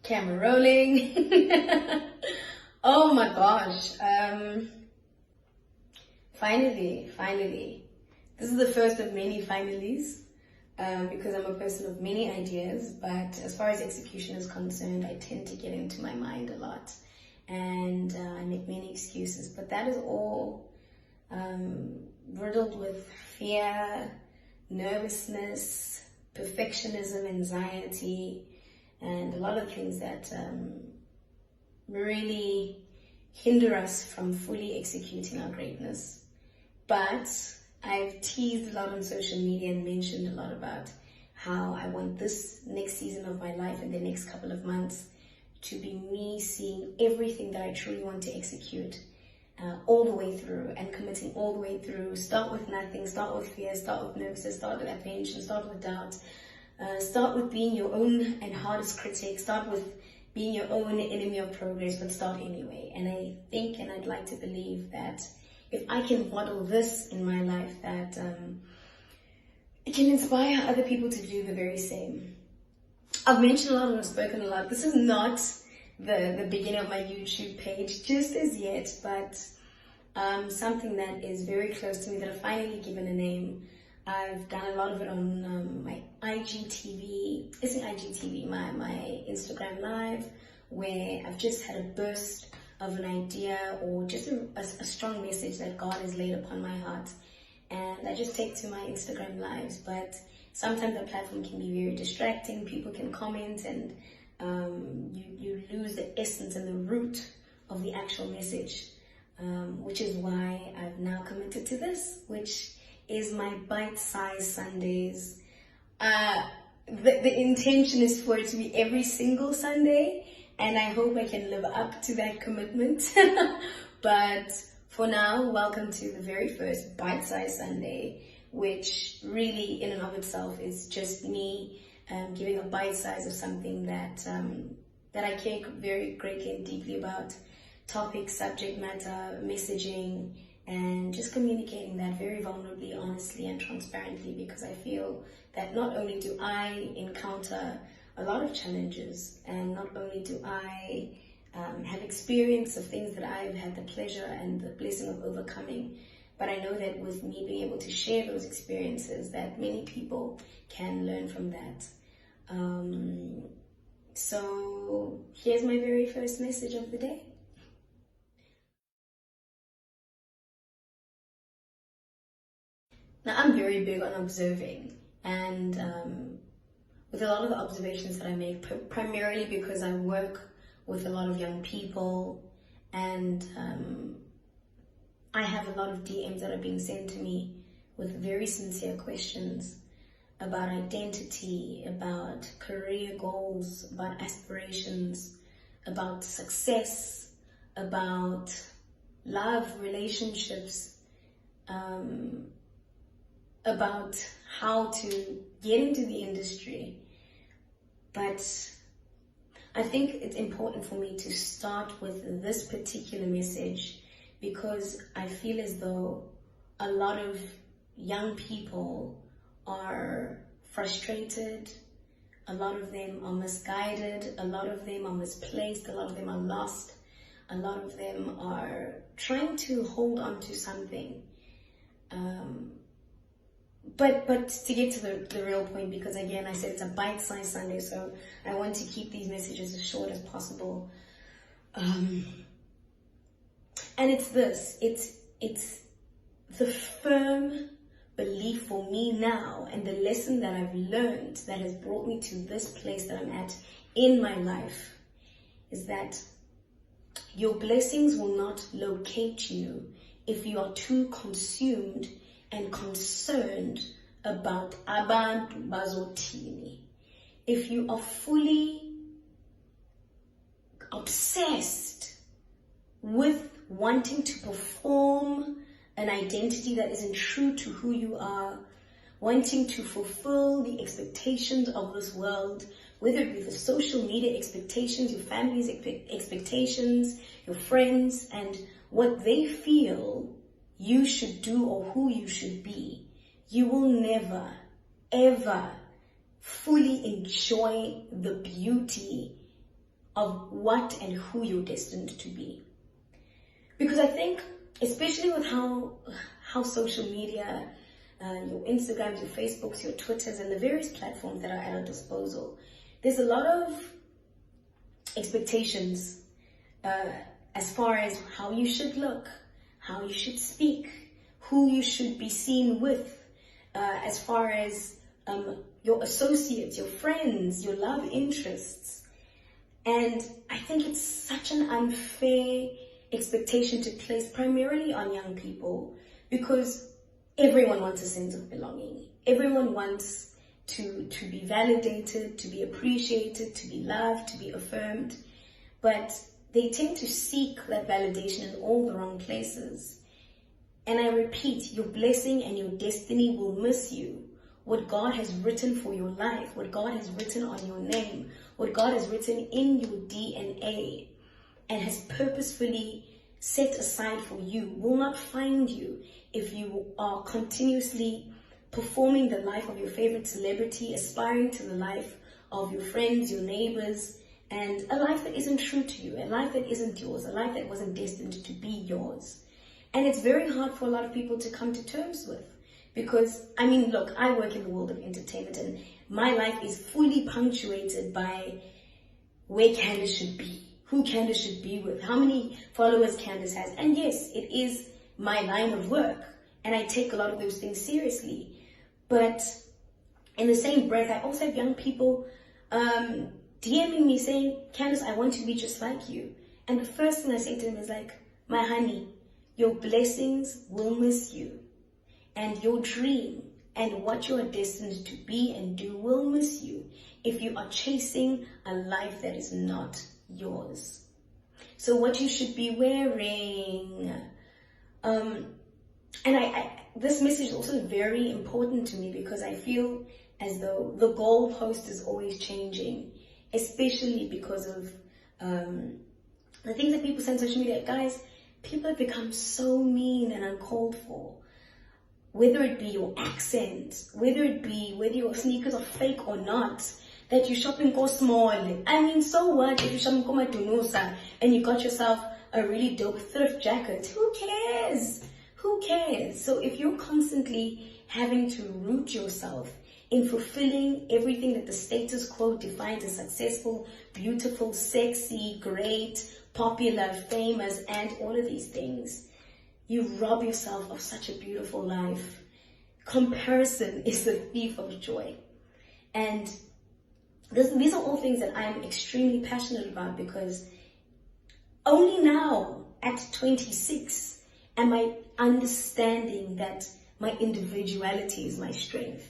Camera rolling. Oh my gosh. Finally. This is the first of many finallys, because I'm a person of many ideas, but as far as execution is concerned, I tend to get into my mind a lot and I make many excuses, but that is all riddled with fear, nervousness, perfectionism, anxiety, and a lot of things that really hinder us from fully executing our greatness. But I've teased a lot on social media and mentioned a lot about how I want this next season of my life and the next couple of months to be me seeing everything that I truly want to execute all the way through and committing all the way through. Start with nothing, start with fear, start with nervousness, start with apprehension, start with doubt, start with being your own and hardest critic, start with being your own enemy of progress, but start anyway. And I think, and I'd like to believe that if I can model this in my life, that it can inspire other people to do the very same. I've mentioned a lot and I've spoken a lot. This is not the beginning of my YouTube page just as yet, but something that is very close to me that I've finally given a name. I've done a lot of it on my IGTV, my Instagram Live, where I've just had a burst of an idea or just a strong message that God has laid upon my heart. And I just take to my Instagram Lives, but sometimes the platform can be very distracting. People can comment and you lose the essence and the root of the actual message, which is why I've now committed to this, which is my bite-sized Sundays. The intention is for it to be every single Sunday, and I hope I can live up to that commitment. But for now, welcome to the very first bite-sized Sunday, which really in and of itself is just me giving a bite size of something that I care very greatly and deeply about. Topic, subject matter, messaging, and just communicating that very vulnerably, honestly, and transparently, because I feel that not only do I encounter a lot of challenges, and not only do I have experience of things that I've had the pleasure and the blessing of overcoming, but I know that with me being able to share those experiences, that many people can learn from that. So here's my very first message of the day. Now, I'm very big on observing, and with a lot of the observations that I make, primarily because I work with a lot of young people, and I have a lot of DMs that are being sent to me with very sincere questions about identity, about career goals, about aspirations, about success, about love, relationships, about how to get into the industry. But I think it's important for me to start with this particular message because I feel as though a lot of young people are frustrated, a lot of them are misguided, a lot of them are misplaced, a lot of them are lost, a lot of them are trying to hold on to something. But to get to the real point, because again, I said it's a bite-sized Sunday, so I want to keep these messages as short as possible. And it's this, it's the firm belief for me now, and the lesson that I've learned that has brought me to this place that I'm at in my life, is that your blessings will not locate you if you are too consumed and concerned about abantu bazothini. If you are fully obsessed with wanting to perform an identity that isn't true to who you are, wanting to fulfill the expectations of this world, whether it be the social media expectations, your family's expectations, your friends, and what they feel you should do or who you should be, you will never, ever fully enjoy the beauty of what and who you're destined to be. Because I think, especially with how social media, your Instagrams, your Facebooks, your Twitters, and the various platforms that are at our disposal, there's a lot of expectations as far as how you should look, how you should speak, who you should be seen with, as far as your associates, your friends, your love interests. And I think it's such an unfair expectation to place primarily on young people, because everyone wants a sense of belonging. Everyone wants to be validated, to be appreciated, to be loved, to be affirmed. But they tend to seek that validation in all the wrong places. And I repeat, your blessing and your destiny will miss you. What God has written for your life, what God has written on your name, what God has written in your DNA and has purposefully set aside for you will not find you if you are continuously performing the life of your favorite celebrity, aspiring to the life of your friends, your neighbors, and a life that isn't true to you, a life that isn't yours, a life that wasn't destined to be yours. And it's very hard for a lot of people to come to terms with, because, I mean, look, I work in the world of entertainment and my life is fully punctuated by where Candace should be, who Candace should be with, how many followers Candace has. And yes, it is my line of work and I take a lot of those things seriously. But in the same breath, I also have young people DMing me saying, Candace, I want to be just like you. And the first thing I say to them is like, my honey, your blessings will miss you. And your dream and what you are destined to be and do will miss you if you are chasing a life that is not yours. So what you should be wearing, and this message is also very important to me, because I feel as though the goalpost is always changing, especially because of the things that people say on social media. Guys, people have become so mean and uncalled for. Whether it be your accent, whether your sneakers are fake or not, that you shop in small. I mean, so what if you shop in Dunusa and you got yourself a really dope thrift jacket? Who cares? Who cares? So if you're constantly having to root yourself in fulfilling everything that the status quo defines as successful, beautiful, sexy, great, popular, famous, and all of these things, you rob yourself of such a beautiful life. Comparison is the thief of joy. And these are all things that I'm extremely passionate about, because only now at 26 am I understanding that my individuality is my strength,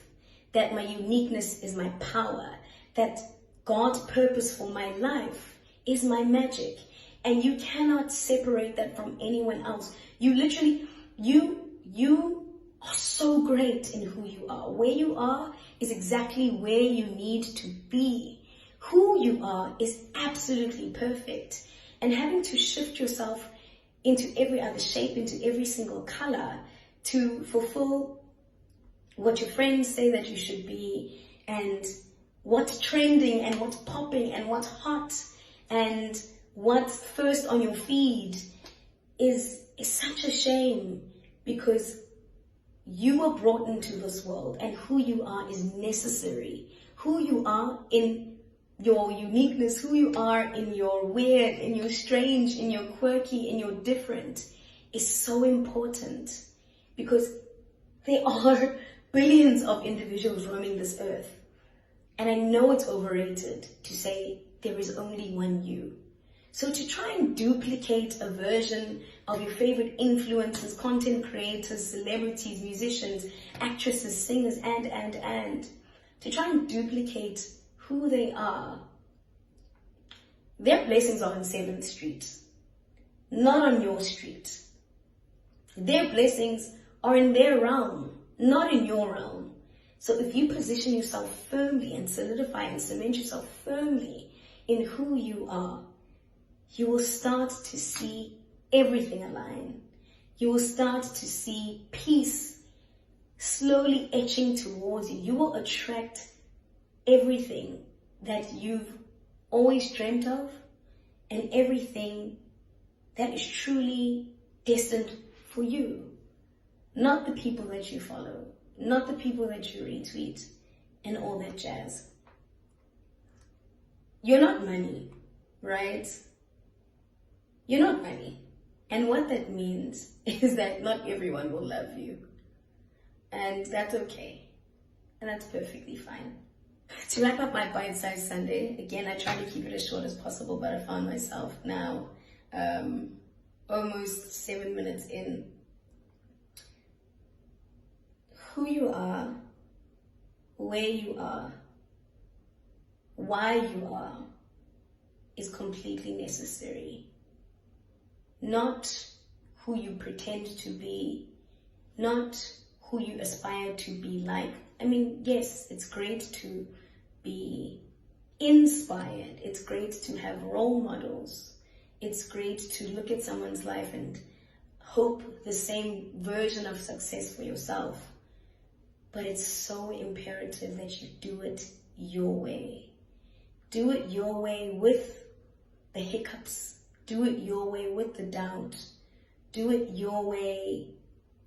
that my uniqueness is my power, that God's purpose for my life is my magic. And you cannot separate that from anyone else. You literally, you are so great in who you are. Where you are is exactly where you need to be. Who you are is absolutely perfect. And having to shift yourself into every other shape, into every single color, to fulfill what your friends say that you should be, and what's trending, and what's popping, and what's hot, and what's first on your feed is such a shame, because you were brought into this world and who you are is necessary. Who you are in your uniqueness, who you are in your weird, in your strange, in your quirky, in your different is so important, because there are billions of individuals roaming this earth. And I know it's overrated to say there is only one you. So to try and duplicate a version of your favorite influencers, content creators, celebrities, musicians, actresses, singers, and to try and duplicate who they are, their blessings are on 7th Street, not on your street. Their blessings are in their realm, not in your realm. So if you position yourself firmly and solidify and cement yourself firmly in who you are, you will start to see everything align. You will start to see peace slowly etching towards you. You will attract everything that you've always dreamt of and everything that is truly destined for you. Not the people that you follow, not the people that you retweet, and all that jazz. You're not money, right? You're not money. And what that means is that not everyone will love you. And that's okay. And that's perfectly fine. To wrap up my bite-sized Sunday, again, I try to keep it as short as possible, but I found myself now almost 7 minutes in. Who you are, where you are, why you are, is completely necessary. Not who you pretend to be, not who you aspire to be like. I mean, yes, it's great to be inspired. It's great to have role models. It's great to look at someone's life and hope the same version of success for yourself. But it's so imperative that you do it your way. Do it your way with the hiccups. Do it your way with the doubt. Do it your way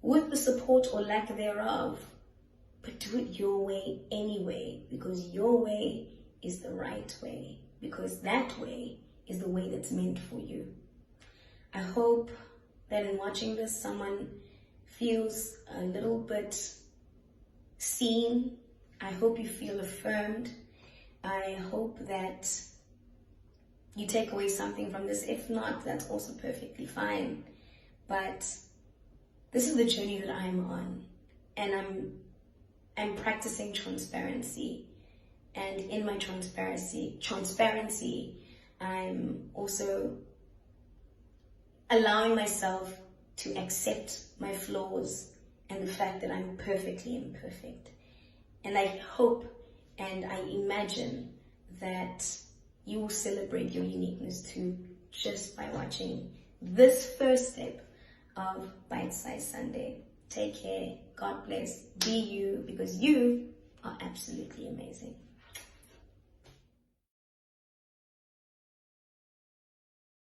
with the support or lack thereof. But do it your way anyway, because your way is the right way. Because that way is the way that's meant for you. I hope that in watching this, someone feels a little bit seen. I hope you feel affirmed. I hope that you take away something from this. If not, that's also perfectly fine. But this is the journey that I'm on, and I'm practicing transparency. And in my transparency, I'm also allowing myself to accept my flaws and the fact that I'm perfectly imperfect. And I hope and I imagine that you will celebrate your uniqueness too, just by watching this first step of Bite Size Sunday. Take care, God bless, be you, because you are absolutely amazing.